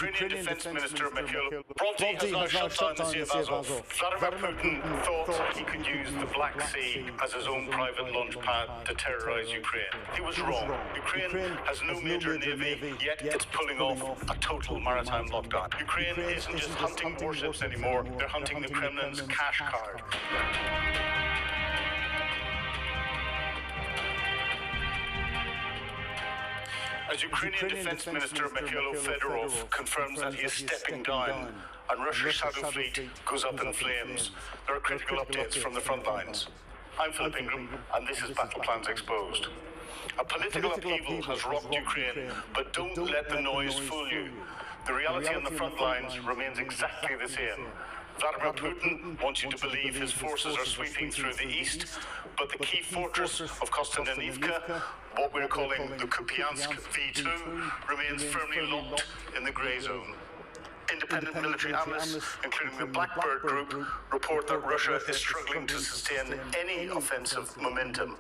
Ukrainian Defense Minister Mikhail Brovdi has now shut down the Sea of Azov. Vladimir Putin thought he could use the Black Sea as his own private launch pad to terrorize Ukraine. He was wrong. Ukraine has no major navy, yet it's pulling off a total maritime lockdown. Ukraine isn't just hunting warships anymore, they're hunting the Kremlin's cash card. As Ukrainian Defense Minister Mikhailo Fedorov confirms that he is stepping down and Russia's shadow fleet goes up in flames, there are critical updates from the front lines. I'm Philip Ingram, and this is Battle Plans Exposed. A political upheaval has rocked Ukraine, but don't let the noise fool you. The reality on the front lines remains exactly the same. Vladimir Putin wants you to believe his forces are sweeping through the east, but the key fortress of Kostantinivka, what we're calling the Kupiansk V2, remains firmly locked in the grey zone. Independent military analysts, including the Blackbird Group, report that Russia is struggling to sustain any offensive momentum.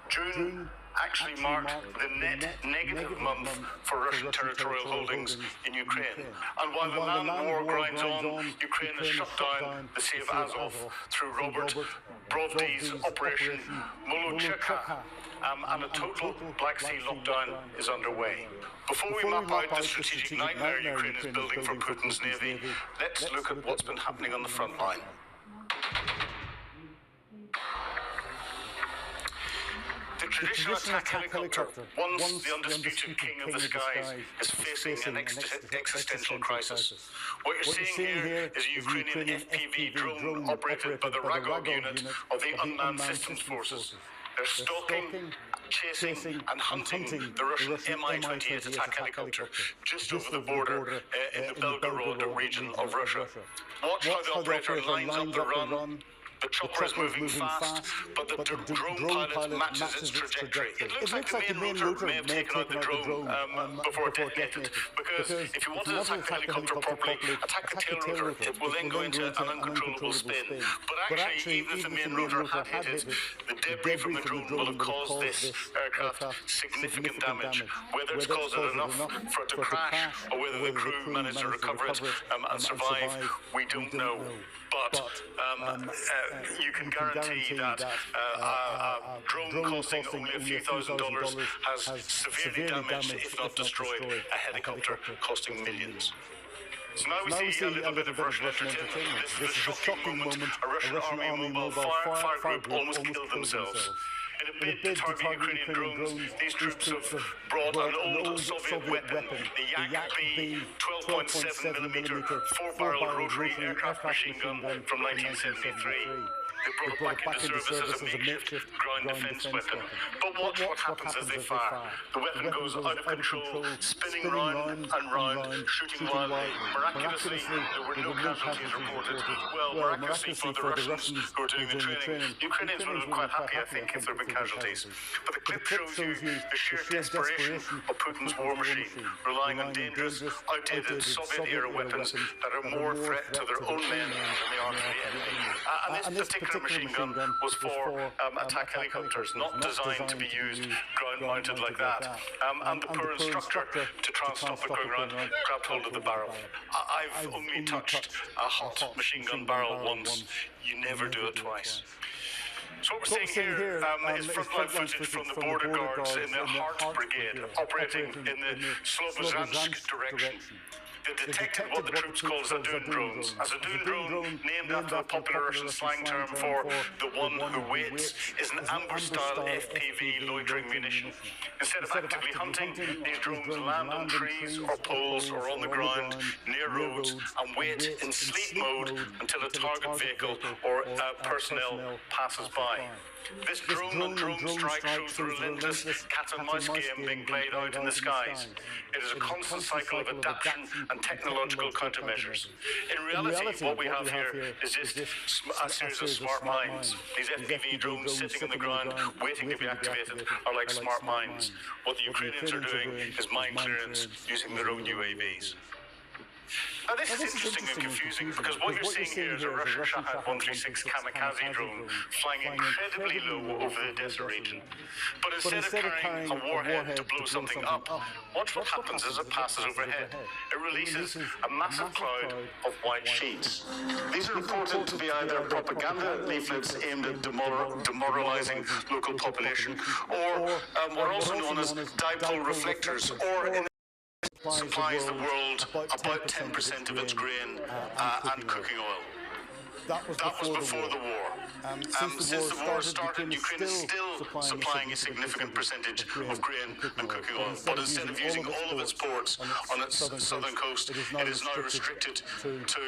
June actually marked the net negative month for Russian territorial holdings in Ukraine. And while the land war grinds on, Ukraine has shut down the Sea of Azov through Robert Brovdi's Operation Molocheka, and a total Black Sea lockdown is underway. Before we map out the strategic nightmare Ukraine is building for Putin's navy, let's look at what's been happening on the front line. The traditional attack helicopter, once the undisputed king of the skies, is facing an existential crisis. What you're seeing here is a Ukrainian FPV drone operated by the Ragov unit of the Unmanned Systems Forces. They're stalking, chasing and hunting the Russian Mi-28 attack helicopter just over the border in the Belgorod region of Russia. Watch how the operator lines up the run. The chopper is moving fast, but the drone pilot matches its trajectory. It looks like the main rotor may have taken out the drone before it detonated, because if you want to attack the helicopter properly, attack the tail rotor. It will then go into an uncontrollable spin. But actually, even if the main rotor had hit it, the debris from the drone will have caused this aircraft significant damage. Whether it's caused it enough for it to crash, or whether the crew managed to recover it and survive, we don't know. But you can guarantee that a drone costing only a few $1,000s has severely damaged, if not destroyed, a helicopter costing millions. So now we see a little bit of Russian entertainment. This is a shocking moment. A Russian Army mobile fire group almost killed themselves. In a bid to target Ukrainian drones, these troops have brought an old Soviet weapon, the Yak-B 12.7mm 4-barrel rotary aircraft machine gun from 1973. They brought it back into service as a makeshift ground defense weapon. But watch what happens as they fire. The weapon goes out of control, spinning round and round, shooting wildly. Miraculously, there were no casualties reported. Well, miraculously for the Russians who are doing the training. The Ukrainians would have been quite happy, I think, if there had been casualties. But the clip shows you the sheer desperation of Putin's war machine, relying on dangerous, outdated Soviet-era weapons that are more threat to their own men than they are to the enemy. And this particular machine gun was for attack helicopters, not designed to be used ground-mounted like that. And the poor instructor, to try and stop it going around, grabbed hold of the barrel. I've only touched a hot machine gun barrel once. You never do it twice. So what we're seeing here is frontline footage from the border guards in the Heart Brigade, operating in the Slobozhansk direction. They detected what the troops call Zadun drones. A Zadun drone, named after the popular Russian slang term for the one who waits, is an ambush-style FPV loitering munition. Instead of actively hunting, these drones land on trees or poles or on the ground near roads and wait in sleep mode until a target vehicle or personnel passes by. This drone-on-drone strike shows the relentless cat-and-mouse game being played out in the skies. It is a constant cycle of adaptation and technological countermeasures. In reality, what we have here is just a series of smart mines. These FPV drones sitting on the ground, waiting to be activated, are like smart mines. What the Ukrainians are doing is mine clearance using their own UAVs. Now this is interesting and confusing because what you're seeing here is a Russian Shahed 136 kamikaze drone flying incredibly low over the Odessa region. But instead of carrying a warhead to blow something up, watch what happens as it passes overhead. It releases a massive cloud of white sheets. These are reported to be either propaganda leaflets aimed at demoralizing local population, or what are also known as dipole reflectors, or in supplies the world about 10% of its grain and cooking oil. That was before the war. Since the war started, Ukraine is still supplying a significant percentage of grain and cooking oil. But instead of using all of its ports on its southern coast, it is now restricted to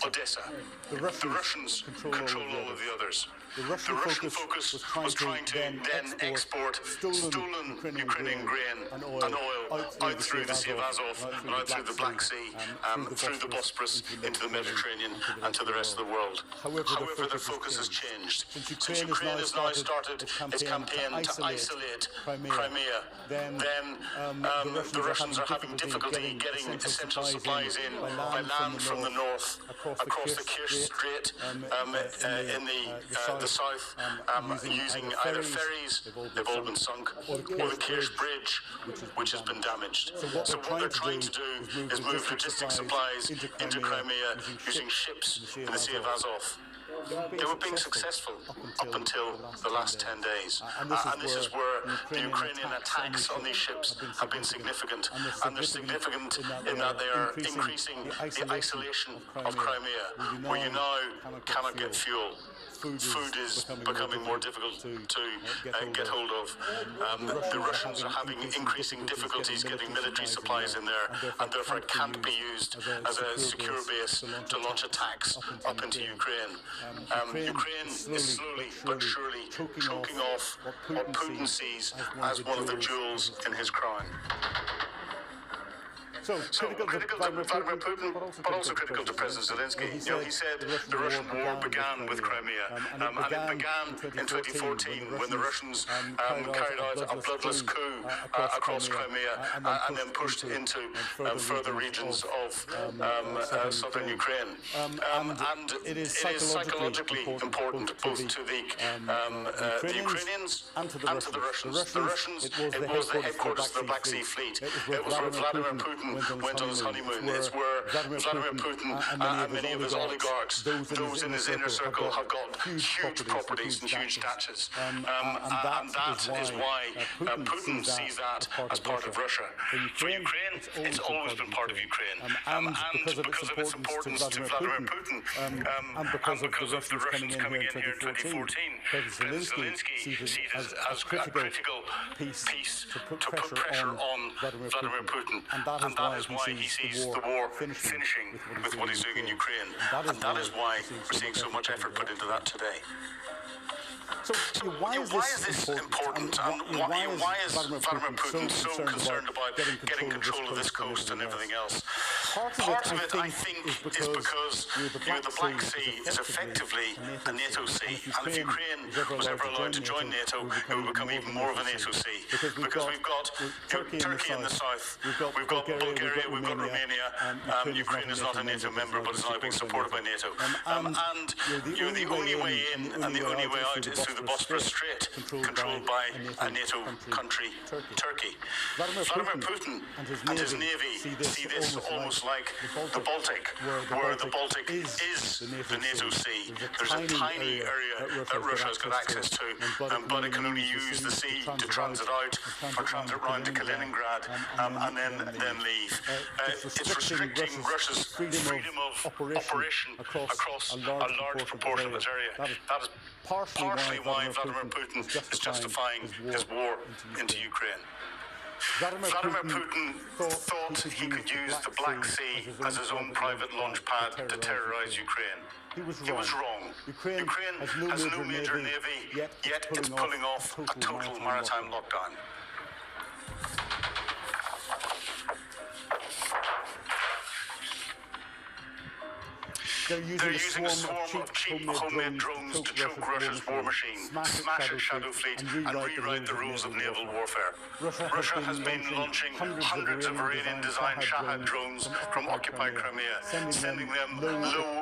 Odessa. The Russians control all of the others. The Russian focus was trying to then export stolen Ukrainian grain and oil out through the Sea of Azov and out through the Black Sea, through the Bosporus into the Mediterranean and to the rest of the world. However, their focus has changed. Since Ukraine has now started its campaign to isolate Crimea, then the Russians are having difficulty getting essential supplies in by land from the north, across the Kerch Strait in the south, using either ferries, they've all been sunk, or the Kerch Bridge, which has been damaged. So what they're trying to do is move logistic supplies into Crimea using ships in the Sea of Azov. They were being successful up until the last 10 days. And this is where the Ukrainian attacks on these ships have been significant. And they're significant in that they are increasing the isolation of Crimea, where you now cannot get fuel. Food is becoming more difficult to get hold of. The Russians are having increasing difficulties getting military supplies in there, and therefore it can't be used as a secure base to launch attacks up into Ukraine. Ukraine is slowly but surely choking off what Putin sees as one of the jewels in his crown. So critical to Vladimir Putin, but also critical to President Zelensky. You know, he said the Russian war began with Crimea, and it began in 2014 when the Russians carried out a bloodless coup across Crimea and then pushed into further regions of southern Ukraine. And it is psychologically important both to the Ukrainians and to the Russians. The Russians, it was the headquarters of the Black Sea Fleet. It was where Vladimir Putin went on his honeymoon. It's where Vladimir Putin and many of his oligarchs, those in his inner circle, have got huge properties and huge daches. And that is why Putin sees that as part of Russia. For Ukraine, it's always been part of Ukraine. And because of its importance to Vladimir Putin, and because of the Russians coming in here in 2014, President Zelensky sees it as a critical piece to put pressure on Vladimir Putin. And that is why he sees the war finishing with what he's doing in Ukraine. And that is why we're seeing so much effort put into that today. So why is this important? And why is Vladimir Putin so concerned about getting control of this coast and everything else? Part of it, I think, is because the Black Sea is effectively a NATO sea. And if Ukraine was ever allowed to join NATO, it would become even more of a NATO sea. Because we've got Turkey in the south, we've got Bulgaria, we've got Romania. Ukraine is not a NATO member, but is now being supported by NATO. And the only way in and the only way out is through the Bosporus Strait, controlled by a NATO country, Turkey. Vladimir Putin and his navy see this almost like the Baltic, where the Baltic is the NATO sea. There's a tiny area that Russia has got access to, but it can only use the sea to transit out or transit round to Kaliningrad and then leave. It's restricting Russia's freedom of operation across a large proportion of its area. That is partially why Vladimir Putin is justifying his war into Ukraine. Vladimir Putin thought he could use the Black Sea as his own private launch pad to terrorize Ukraine. He was wrong. Ukraine has no major navy, yet it's pulling off a total maritime lockdown. They're using a swarm of cheap homemade drones to choke Russia's war machine, smash its shadow fleet, and rewrite the rules of naval warfare. Russia has been launching hundreds of Iranian-designed Shahed drones from occupied Crimea, sending them low